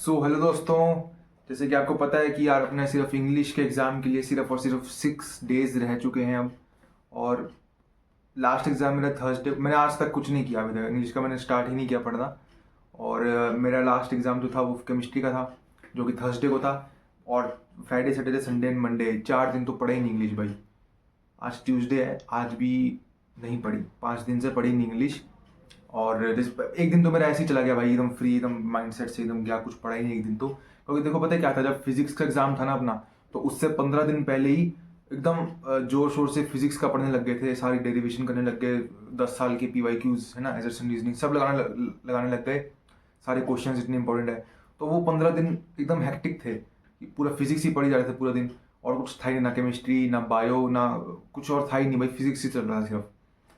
Hello दोस्तों। जैसे कि आपको पता है कि यार अपने सिर्फ इंग्लिश के एग्ज़ाम के लिए सिर्फ और सिर्फ 6 डेज रह चुके हैं अब। और लास्ट एग्ज़ाम मेरा थर्सडे, मैंने आज तक कुछ नहीं किया अभी तक, इंग्लिश का मैंने स्टार्ट ही नहीं किया पढ़ना। और मेरा लास्ट एग्ज़ाम जो था वो केमिस्ट्री का था, जो कि थर्सडे को था। और Friday Saturday Sunday and Monday 4 दिन तो पढ़े ही नहीं इंग्लिश भाई। आज ट्यूसडे है, आज भी नहीं पढ़ी, 5 दिन से पढ़ी नहीं इंग्लिश। और एक दिन तो मेरा ऐसे ही चला गया भाई, एकदम फ्री, एकदम माइंडसेट से एकदम गया, कुछ पढ़ा ही नहीं एक दिन तो। क्योंकि देखो पता है क्या था, जब फिजिक्स का एग्जाम था ना अपना, तो उससे 15 दिन पहले ही एकदम जोर शोर से फिजिक्स का पढ़ने लग गए थे, सारी डेरिवेशन करने लग गए, 10 साल के PYQs है ना, एजर्सन रीजनिंग सब लगाने लग गए, सारे क्वेश्चन इतने इंपॉर्टेंट है। तो वो 15 दिन एकदम हेक्टिक थे कि पूरा फिजिक्स ही पढ़ी जा रहे थे पूरा दिन, और कुछ था ही नहीं, ना केमिस्ट्री ना बायो ना कुछ और था ही नहीं भाई, फिजिक्स ही चल रहा था सिर्फ।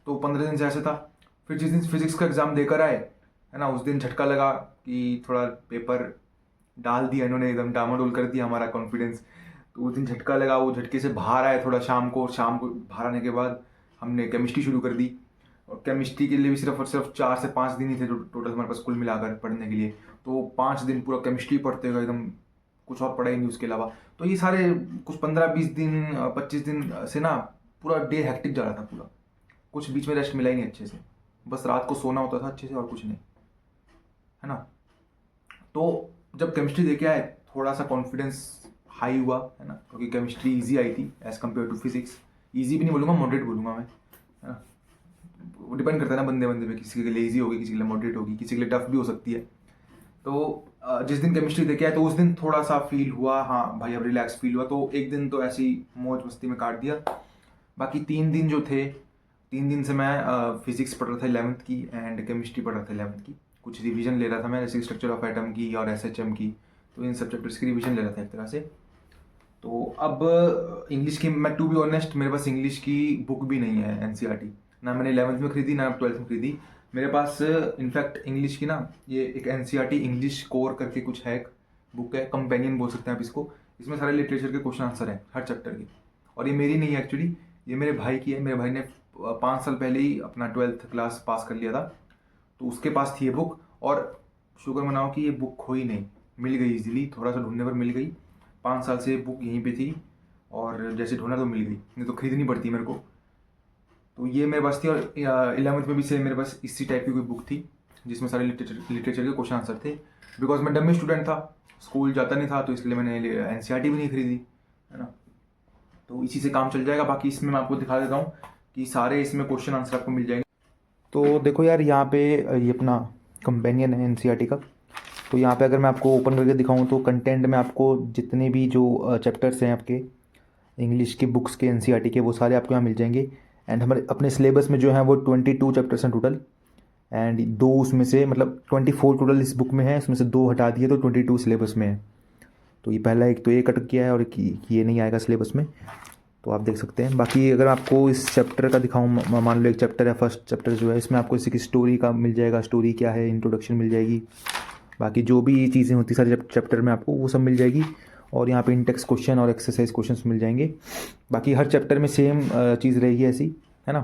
तो 15 दिन से ऐसे था। फिर जिस दिन फिजिक्स का एग्ज़ाम देकर आए है ना, उस दिन झटका लगा कि थोड़ा पेपर डाल दिया इन्होंने, एकदम डामाडोल कर दिया हमारा कॉन्फिडेंस। तो उस दिन झटका लगा, वो झटके से बाहर आए थोड़ा शाम को, और शाम को बाहर आने के बाद हमने केमिस्ट्री शुरू कर दी। और केमिस्ट्री के लिए भी सिर्फ और सिर्फ 4 से 5 दिन ही थे टोटल हमारे पास कुल मिलाकर पढ़ने के लिए। तो 5 दिन पूरा केमिस्ट्री पढ़ते हुए एकदम, कुछ और पढ़ा ही नहीं उसके अलावा। तो ये सारे कुछ 15-20 दिन 25 दिन से ना पूरा डे हेक्टिक जा रहा था पूरा, कुछ बीच में रेस्ट मिला ही नहीं अच्छे से, बस रात को सोना होता था अच्छे से और कुछ नहीं, है ना। तो जब केमिस्ट्री देके आए थोड़ा सा कॉन्फिडेंस हाई हुआ है ना, क्योंकि केमिस्ट्री इजी आई थी as compare to physics. Easy भी नहीं बोलूँगा, मॉडरेट बोलूँगा मैं, है ना। वो डिपेंड करता है ना बंदे बंदे पे, किसी के लिए इजी होगी, किसी के लिए मॉडरेट होगी, किसी के लिए टफ भी हो सकती है। तो जिस दिन केमिस्ट्री देके आए तो उस दिन थोड़ा सा फील हुआ, हाँ भाई अब रिलैक्स फील हुआ। तो एक दिन तो ऐसी मौज मस्ती में काट दिया। बाकी 3 दिन जो थे, 3 दिन से मैं फिजिक्स पढ़ रहा था 11th की, एंड केमिस्ट्री पढ़ रहा था 11th की। कुछ रिवीजन ले रहा था मैं, जैसे स्ट्रक्चर ऑफ एटम की और SHM की। तो इन सब चैप्टर्स की रिवीजन ले रहा था एक तरह से। तो अब इंग्लिश की, मैं टू बी ऑनेस्ट मेरे पास इंग्लिश की बुक भी नहीं है NCERT, ना मैंने 11th में खरीदी ना 12th में खरीदी। मेरे पास इनफैक्ट इंग्लिश की ना, ये एक NCERT इंग्लिश कोर करके कुछ है, एक बुक है, कंपेनियन बोल सकते हैं आप इसको। इसमें सारे लिटरेचर के क्वेश्चन आंसर हैं हर चैप्टर के। और ये मेरी नहीं है एक्चुअली, ये मेरे भाई की है। मेरे भाई ने 5 साल पहले ही अपना 12th क्लास पास कर लिया था, तो उसके पास थी ये बुक। और शुक्र मनाओ कि ये बुक खोई नहीं, मिल गई इजीली, थोड़ा सा ढूंढने पर मिल गई। 5 साल से बुक यहीं पे थी, और जैसे ढूंढा तो मिल गई, नहीं तो खरीदनी पड़ती मेरे को। तो ये मेरे पास थी। और 11th में भी से मेरे पास इसी टाइप की कोई बुक थी, जिसमें सारे लिटरेचर के क्वेश्चन आंसर थे। बिकॉज मैं डमी स्टूडेंट था, स्कूल जाता नहीं था, तो इसलिए मैंने NCERT भी नहीं खरीदी, है ना। तो इसी से काम चल जाएगा। बाकी इसमें मैं आपको दिखा देता हूँ कि सारे इसमें क्वेश्चन आंसर आपको मिल जाएंगे। तो देखो यार, यहाँ पे ये अपना कंपेनियन है NCERT का। तो यहाँ पे अगर मैं आपको ओपन करके दिखाऊँ तो कंटेंट में आपको जितने भी जो चैप्टर्स हैं आपके इंग्लिश के बुक्स के NCERT के, वो सारे आपको यहाँ मिल जाएंगे। एंड हमारे अपने सिलेबस में जो है वो 22 चैप्टर्स हैं टोटल। एंड 2 उसमें से, मतलब 24 टोटल इस बुक में है, उसमें से 2 हटा दिए तो 22 सिलेबस में है। तो ये पहला एक तो ये कट किया है, और ये नहीं आएगा सिलेबस में, तो आप देख सकते हैं। बाकी अगर आपको इस चैप्टर का दिखाऊं, मान लो एक चैप्टर है, फर्स्ट चैप्टर जो है, इसमें आपको इसी की स्टोरी का मिल जाएगा, स्टोरी क्या है, इंट्रोडक्शन मिल जाएगी। बाकी जो भी चीज़ें होती सारे चैप्टर में आपको वो सब मिल जाएगी। और यहाँ पे इंटेक्स क्वेश्चन और एक्सरसाइज क्वेश्चंस मिल जाएंगे। बाकी हर चैप्टर में सेम चीज़ रहेगी ऐसी, है ना।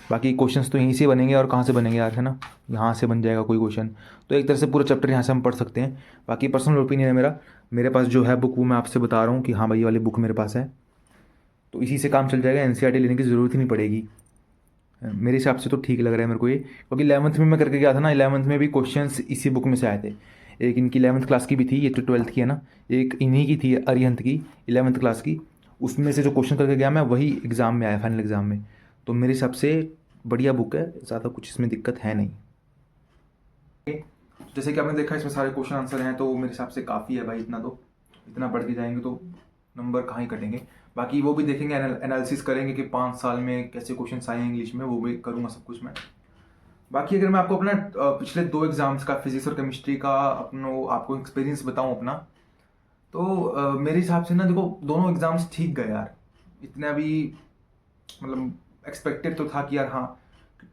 बाकी क्वेश्चंस तो यहीं से बनेंगे, और कहाँ से बनेंगे यार, है ना, यहाँ से बन जाएगा कोई क्वेश्चन। तो एक तरह से पूरा चैप्टर यहाँ से हम पढ़ सकते हैं। बाकी पर्सनल ओपिनियन है मेरा, मेरे पास जो है बुक वो मैं आपसे बता रहा हूँ कि हाँ भाई ये वाली बुक मेरे पास है, तो इसी से काम चल जाएगा। NCERT लेने की ज़रूरत ही नहीं पड़ेगी, मेरे हिसाब से तो ठीक लग रहा है मेरे को ये। क्योंकि 11th में मैं करके गया था ना, 11th में भी क्वेश्चंस इसी बुक में से आए थे। एक इनकी 11th क्लास की भी थी, ये तो 12th की है ना, एक इन्हीं की थी अरिहंत की 11th क्लास की। उसमें से जो क्वेश्चन करके गया मैं, वही एग्ज़ाम में आया, फाइनल एग्ज़ाम में। तो मेरे हिसाब से बढ़िया बुक है, ज़्यादा कुछ इसमें दिक्कत है नहीं। जैसे कि आपने देखा इसमें सारे क्वेश्चन आंसर हैं, तो मेरे हिसाब से काफ़ी है भाई, इतना तो, इतना पढ़ के जाएंगे तो नंबर कहाँ ही कटेंगे। बाकी वो भी देखेंगे, एनालिसिस करेंगे कि 5 साल में कैसे क्वेश्चन आए हैं इंग्लिश में, वो भी करूँगा सब कुछ मैं। बाकी अगर मैं आपको अपना पिछले 2 एग्जाम्स का, फिजिक्स और केमिस्ट्री का आपको एक्सपीरियंस बताऊँ अपना, तो मेरे हिसाब से ना देखो, दोनों एग्जाम्स ठीक गए यार। इतना भी मतलब एक्सपेक्टेड तो था कि यार हाँ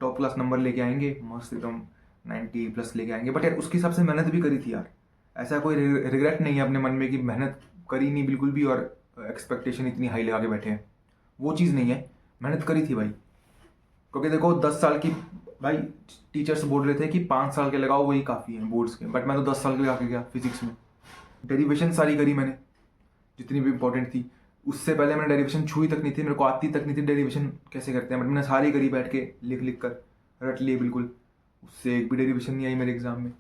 टॉप क्लास नंबर लेके आएंगे, मस्त एकदम 90+ लेके आएंगे। बट यार उसके हिसाब से मेहनत भी करी थी यार, ऐसा कोई रिग्रेट नहीं है अपने मन में कि मेहनत करी नहीं बिल्कुल भी, और एक्सपेक्टेशन इतनी हाई लगा के बैठे हैं, वो चीज़ नहीं है। मेहनत करी थी भाई, क्योंकि देखो 10 साल की, भाई टीचर्स बोल रहे थे कि 5 साल के लगाओ वही काफ़ी है बोर्ड्स के, बट मैं तो 10 साल के लगा के गया फिजिक्स में। डेरिवेशन सारी करी मैंने जितनी भी इंपॉर्टेंट थी। उससे पहले मैंने डेरिवेशन छुई तक नहीं थी, मेरे को आती तक नहीं थी डेरिवेशन कैसे करते हैं, बट मैंने सारी करी बैठ के लिख लिख कर रट लिए बिल्कुल। उससे एक भी डेरिवेशन नहीं आई मेरे एग्जाम में।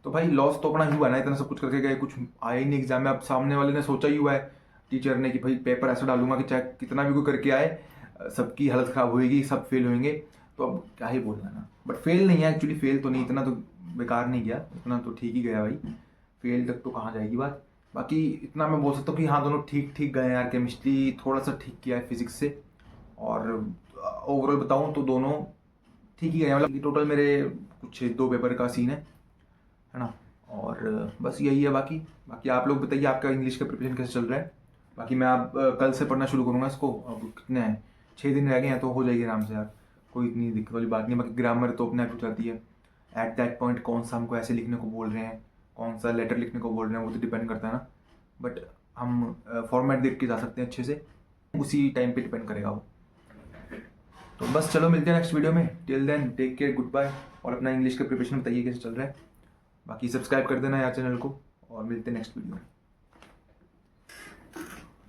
तो भाई लॉस तो अपना ही हुआ ना, इतना सब कुछ करके गए, कुछ आया ही नहीं एग्जाम में। अब सामने वाले ने सोचा ही हुआ है टीचर ने कि भाई पेपर ऐसा डालूंगा कि चाहे कितना भी कोई करके आए सबकी हालत ख़राब होएगी, सब फेल होंगे। तो अब क्या ही बोलना ना, बट फेल नहीं है एक्चुअली, फेल तो नहीं, इतना तो बेकार नहीं गया, इतना तो ठीक ही गया भाई। फेल तक तो कहाँ जाएगी बात। बाकी इतना मैं बोल सकता हूँ कि हाँ दोनों ठीक ठीक गए यार। केमिस्ट्री थोड़ा सा ठीक किया है फिजिक्स से, और ओवरऑल बताऊँ तो दोनों ठीक ही गए, मतलब टोटल मेरे कुछ 2 पेपर का सीन है ना। और बस यही है। बाकी बाकी आप लोग बताइए आपका इंग्लिश का प्रिपरेशन कैसे चल रहा है। बाकी मैं अब कल से पढ़ना शुरू करूँगा इसको। अब कितने हैं, 6 दिन रह गए हैं तो हो जाएगी आराम से यार, कोई इतनी दिक्कत वाली बात नहीं। बाकी ग्रामर तो अपने आप हो जाती है। एट दैट पॉइंट कौन सा हमको ऐसे लिखने को बोल रहे हैं, कौन सा लेटर लिखने को बोल रहे हैं, वो तो डिपेंड करता है ना। बट हम फॉर्मेट देख के जा सकते हैं अच्छे से, उसी टाइम पे डिपेंड करेगा वो। तो बस चलो मिलते हैं नेक्स्ट वीडियो में। Till then take care, goodbye. और अपना इंग्लिश का प्रिपरेशन बताइए कैसे चल रहा है। बाकी सब्सक्राइब कर देना यार चैनल को, और मिलते हैं नेक्स्ट वीडियो में।